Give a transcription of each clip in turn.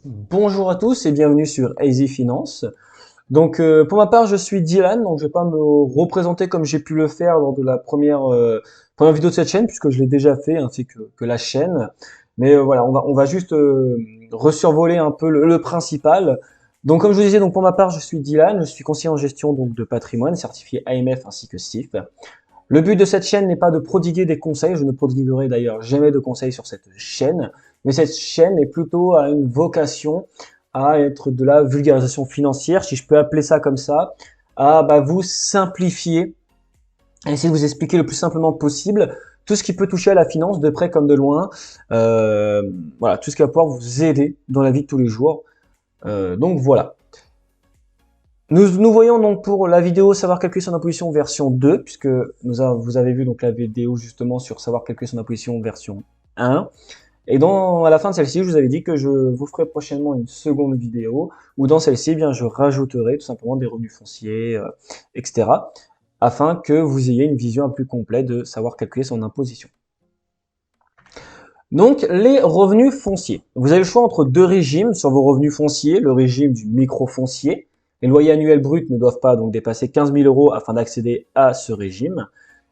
Bonjour à tous et bienvenue sur Easy Finance. Pour ma part, je suis Dylan, donc je vais pas me représenter comme j'ai pu le faire lors de la première vidéo de cette chaîne, puisque je l'ai déjà fait, ainsi que la chaîne. Voilà, on va juste resurvoler un peu le principal. Donc, comme je vous disais, donc pour ma part, je suis Dylan, je suis conseiller en gestion donc de patrimoine, certifié AMF ainsi que SIF. Le but de cette chaîne n'est pas de prodiguer des conseils, je ne prodiguerai d'ailleurs jamais de conseils sur cette chaîne, mais cette chaîne est plutôt à une vocation à être de la vulgarisation financière, si je peux appeler ça comme ça, à vous simplifier et essayer de vous expliquer le plus simplement possible tout ce qui peut toucher à la finance de près comme de loin, voilà, tout ce qui va pouvoir vous aider dans la vie de tous les jours. Donc voilà. Nous voyons donc pour la vidéo savoir calculer son imposition version 2, puisque vous avez vu donc la vidéo justement sur savoir calculer son imposition version 1. Et à la fin de celle-ci, je vous avais dit que je vous ferai prochainement une seconde vidéo, où dans celle-ci, eh bien, je rajouterai tout simplement des revenus fonciers, etc., afin que vous ayez une vision un peu plus complète de savoir calculer son imposition. Donc, les revenus fonciers. Vous avez le choix entre deux régimes sur vos revenus fonciers. Le régime du microfoncier. Les loyers annuels bruts ne doivent pas donc dépasser 15 000 euros afin d'accéder à ce régime.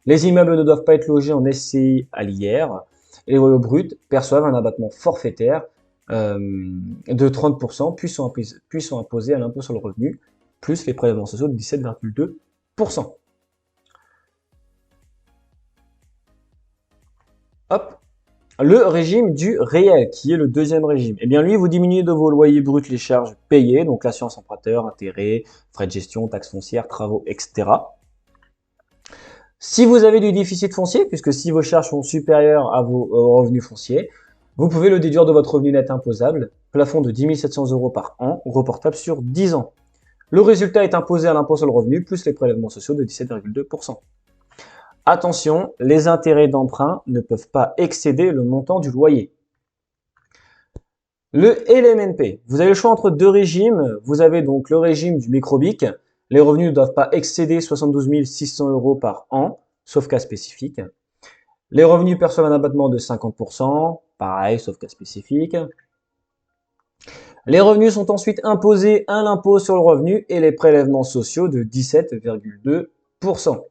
Les immeubles ne doivent pas être logés en SCI à l'IR. Et les loyers bruts perçoivent un abattement forfaitaire de 30%, puis sont imposés à l'impôt sur le revenu, plus les prélèvements sociaux de 17,2%. Hop, le régime du réel, qui est le deuxième régime. Eh bien, lui, vous diminuez de vos loyers bruts les charges payées, donc l'assurance emprunteur, intérêts, frais de gestion, taxes foncières, travaux, etc. Si vous avez du déficit foncier, puisque si vos charges sont supérieures à vos revenus fonciers, vous pouvez le déduire de votre revenu net imposable, plafond de 10 700 euros par an, reportable sur 10 ans. Le résultat est imposé à l'impôt sur le revenu, plus les prélèvements sociaux de 17,2%. Attention, les intérêts d'emprunt ne peuvent pas excéder le montant du loyer. Le LMNP, vous avez le choix entre deux régimes. Vous avez donc le régime du microbic. Les revenus ne doivent pas excéder 72 600 euros par an, sauf cas spécifique. Les revenus perçoivent un abattement de 50%, pareil, sauf cas spécifique. Les revenus sont ensuite imposés à l'impôt sur le revenu et les prélèvements sociaux de 17,2%.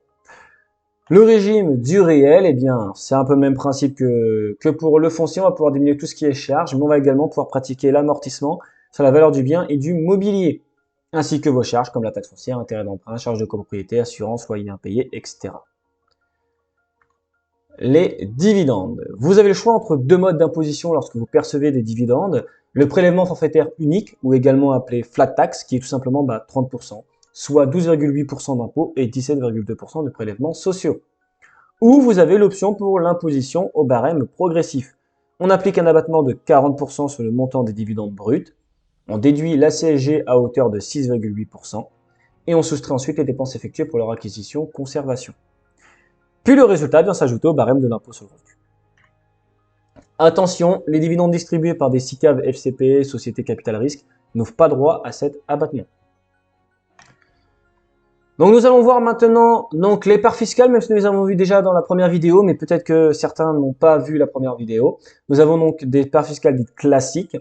Le régime du réel, eh bien, c'est un peu le même principe que pour le foncier. On va pouvoir diminuer tout ce qui est charge, mais on va également pouvoir pratiquer l'amortissement sur la valeur du bien et du mobilier, ainsi que vos charges comme la taxe foncière, intérêt d'emprunt, charges de copropriété, assurance, loyer impayé, etc. Les dividendes. Vous avez le choix entre deux modes d'imposition lorsque vous percevez des dividendes. Le prélèvement forfaitaire unique, ou également appelé flat tax, qui est tout simplement 30%, soit 12,8% d'impôts et 17,2% de prélèvements sociaux. Ou vous avez l'option pour l'imposition au barème progressif. On applique un abattement de 40% sur le montant des dividendes bruts, on déduit la CSG à hauteur de 6,8% et on soustrait ensuite les dépenses effectuées pour leur acquisition, conservation. Puis le résultat vient s'ajouter au barème de l'impôt sur le revenu. Attention, les dividendes distribués par des SICAV, FCPE, sociétés capital risque, n'ouvrent pas droit à cet abattement. Donc nous allons voir maintenant les parts fiscales, même si nous les avons vues déjà dans la première vidéo, mais peut-être que certains n'ont pas vu la première vidéo. Nous avons donc des parts fiscales dites classiques.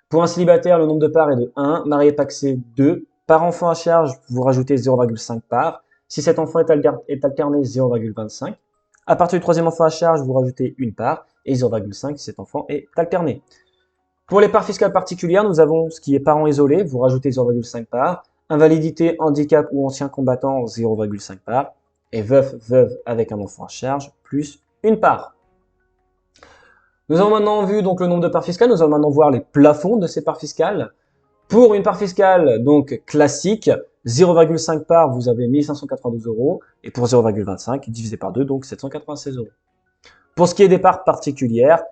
Pour un célibataire, le nombre de parts est de 1, marié pacsé 2, par enfant à charge, vous rajoutez 0,5 parts. Si cet enfant est alterné, 0,25. À partir du troisième enfant à charge, vous rajoutez une part et 0,5 si cet enfant est alterné. Pour les parts fiscales particulières, nous avons ce qui est parent isolé, vous rajoutez 0,5 parts. Invalidité, handicap ou ancien combattant, 0,5 parts. Et veuf, veuve avec un enfant à charge, plus une part. Nous avons maintenant vu donc le nombre de parts fiscales. Nous allons maintenant voir les plafonds de ces parts fiscales. Pour une part fiscale donc classique, 0,5 parts, vous avez 1592 euros. Et pour 0,25, divisé par 2, donc 796 euros. Pour ce qui est des parts particulières,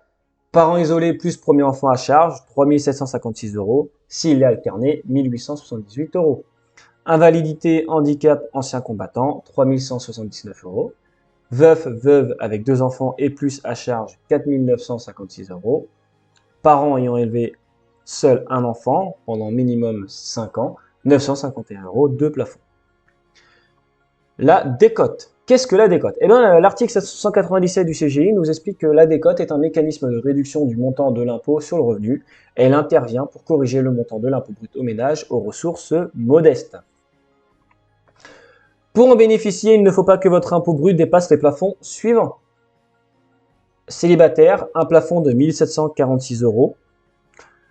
parent isolé plus premier enfant à charge, 3756 euros. S'il est alterné, 1878 euros. Invalidité, handicap, ancien combattant, 3179 euros. Veuf, veuve avec deux enfants et plus à charge, 4956 euros. Parents ayant élevé seul un enfant pendant minimum 5 ans, 951 euros de plafond. La décote. Qu'est-ce que la décote? Eh bien, l'article 797 du CGI nous explique que la décote est un mécanisme de réduction du montant de l'impôt sur le revenu. Elle intervient pour corriger le montant de l'impôt brut aux ménages aux ressources modestes. Pour en bénéficier, il ne faut pas que votre impôt brut dépasse les plafonds suivants. Célibataire, un plafond de 1 746 €.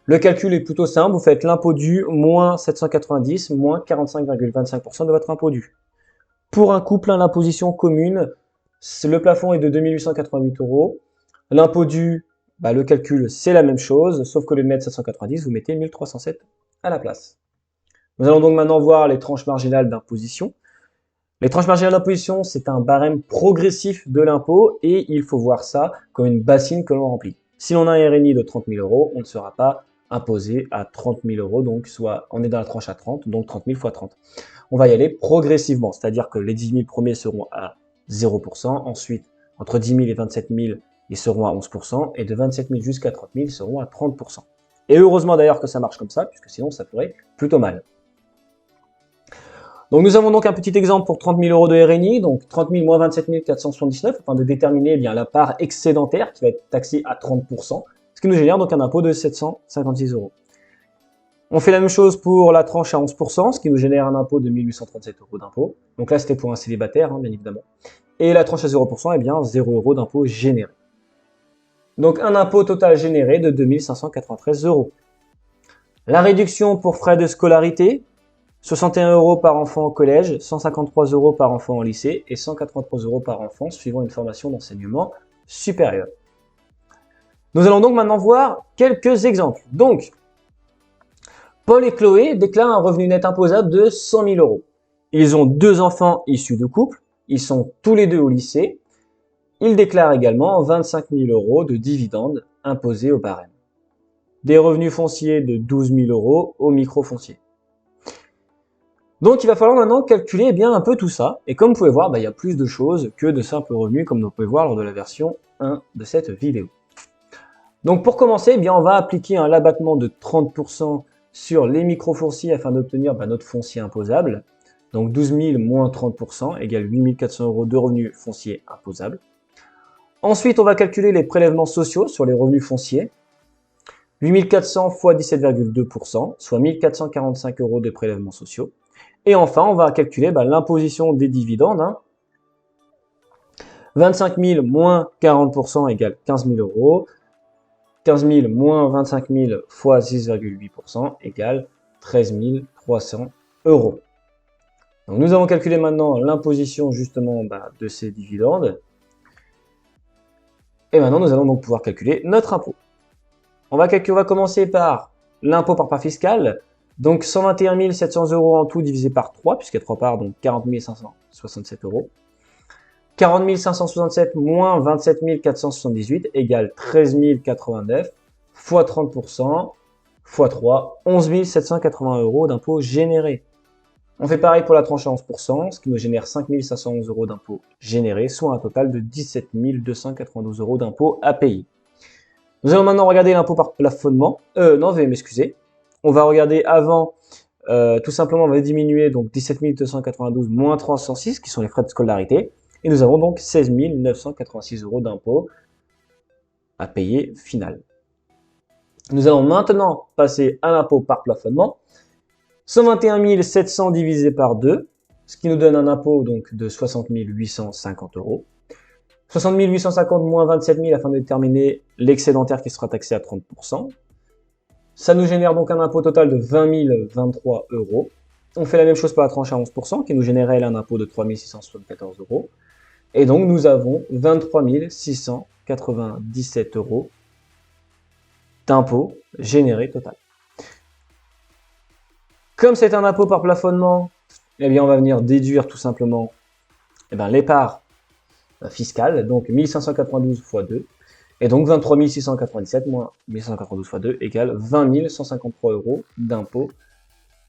Le calcul est plutôt simple, vous faites l'impôt dû moins 790 moins 45,25% de votre impôt dû. Pour un couple, l'imposition commune, le plafond est de 2 888 €. L'impôt dû, le calcul, c'est la même chose, sauf qu'au lieu de mettre 790, vous mettez 1307 à la place. Nous allons donc maintenant voir les tranches marginales d'imposition. Les tranches marginales d'imposition, c'est un barème progressif de l'impôt et il faut voir ça comme une bassine que l'on remplit. Si l'on a un RNI de 30 000 €, on ne sera pas imposé à 30 000 €, donc soit on est dans la tranche à 30, donc 30 000 fois 30. On va y aller progressivement, c'est-à-dire que les 10 000 premiers seront à 0%, ensuite entre 10 000 et 27 000, ils seront à 11%, et de 27 000 jusqu'à 30 000, ils seront à 30%. Et heureusement d'ailleurs que ça marche comme ça, puisque sinon ça ferait plutôt mal. Donc nous avons donc un petit exemple pour 30 000 € de RNI, donc 30 000 moins 27 479, afin de déterminer la part excédentaire qui va être taxée à 30%, ce qui nous génère donc un impôt de 756 €. On fait la même chose pour la tranche à 11%, ce qui nous génère un impôt de 1 837 € d'impôt. Donc là, c'était pour un célibataire, bien évidemment. Et la tranche à 0%, 0 € d'impôt généré. Donc un impôt total généré de 2 593 €. La réduction pour frais de scolarité, 61 € par enfant au collège, 153 € par enfant au lycée et 183 € par enfant suivant une formation d'enseignement supérieur. Nous allons donc maintenant voir quelques exemples. Donc, Paul et Chloé déclarent un revenu net imposable de 100 000 €. Ils ont 2 enfants issus de couples, ils sont tous les deux au lycée. Ils déclarent également 25 000 € de dividendes imposés au barème. Des revenus fonciers de 12 000 € au micro-foncier. Donc il va falloir maintenant calculer un peu tout ça. Et comme vous pouvez voir, il y a plus de choses que de simples revenus, comme vous pouvez voir lors de la version 1 de cette vidéo. Donc pour commencer, on va appliquer un abattement de 30% sur les micro-fonciers afin d'obtenir notre foncier imposable. Donc 12 000 moins 30% égale 8 400 € de revenus fonciers imposables. Ensuite, on va calculer les prélèvements sociaux sur les revenus fonciers. 8 400 fois 17,2%, soit 1 445 € de prélèvements sociaux. Et enfin, on va calculer l'imposition des dividendes. 25 000 moins 40% égale 15 000 €. 15 000 moins 25 000 fois 6,8% égale 13 300 €. Donc nous allons calculer maintenant l'imposition justement de ces dividendes. Et maintenant, nous allons donc pouvoir calculer notre impôt. On va commencer par l'impôt par part fiscale. Donc 121 700 € en tout divisé par 3, puisqu'il y a 3 parts, donc 40 567 €. 40 567 moins 27 478 égale 13 089 fois 30% fois 3, 11 780 € d'impôt généré. On fait pareil pour la tranche à 11%, ce qui nous génère 5 511 € d'impôt généré, soit un total de 17 292 € d'impôt à payer. Nous allons maintenant regarder l'impôt par plafonnement. Non, veuillez m'excuser. On va regarder avant, tout simplement, on va diminuer donc 17 292 moins 306, qui sont les frais de scolarité. Et nous avons donc 16 986 € d'impôt à payer final. Nous allons maintenant passer à l'impôt par plafonnement. 121 700 divisé par 2, ce qui nous donne un impôt donc de 60 850 €. 60 850 moins 27 000 afin de déterminer l'excédentaire qui sera taxé à 30%. Ça nous génère donc un impôt total de 20 023 €. On fait la même chose pour la tranche à 11% qui nous générait un impôt de 3 674 €. Et donc nous avons 23 697 € d'impôt généré total. Comme c'est un impôt par plafonnement, on va venir déduire tout simplement les parts fiscales, donc 1592 fois 2, et donc 23 697 moins 1592 fois 2 égale 20 153 € d'impôt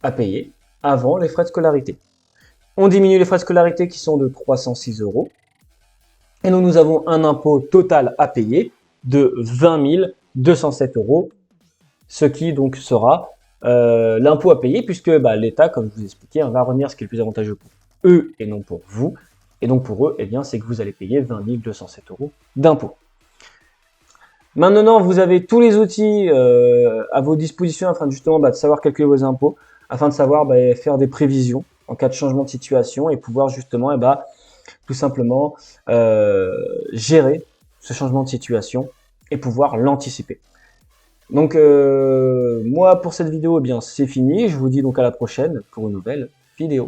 à payer avant les frais de scolarité. On diminue les frais de scolarité qui sont de 306 €, et donc nous avons un impôt total à payer de 20 207 €, ce qui donc sera l'impôt à payer, puisque l'État, comme je vous ai expliqué, va revenir ce qui est le plus avantageux pour eux et non pour vous. Et donc pour eux, eh bien, c'est que vous allez payer 20 207 € d'impôts. Maintenant, vous avez tous les outils à vos dispositions afin justement de savoir calculer vos impôts, afin de savoir faire des prévisions en cas de changement de situation et pouvoir justement tout simplement gérer ce changement de situation et pouvoir l'anticiper. Donc moi pour cette vidéo, eh bien c'est fini. Je vous dis donc à la prochaine pour une nouvelle vidéo.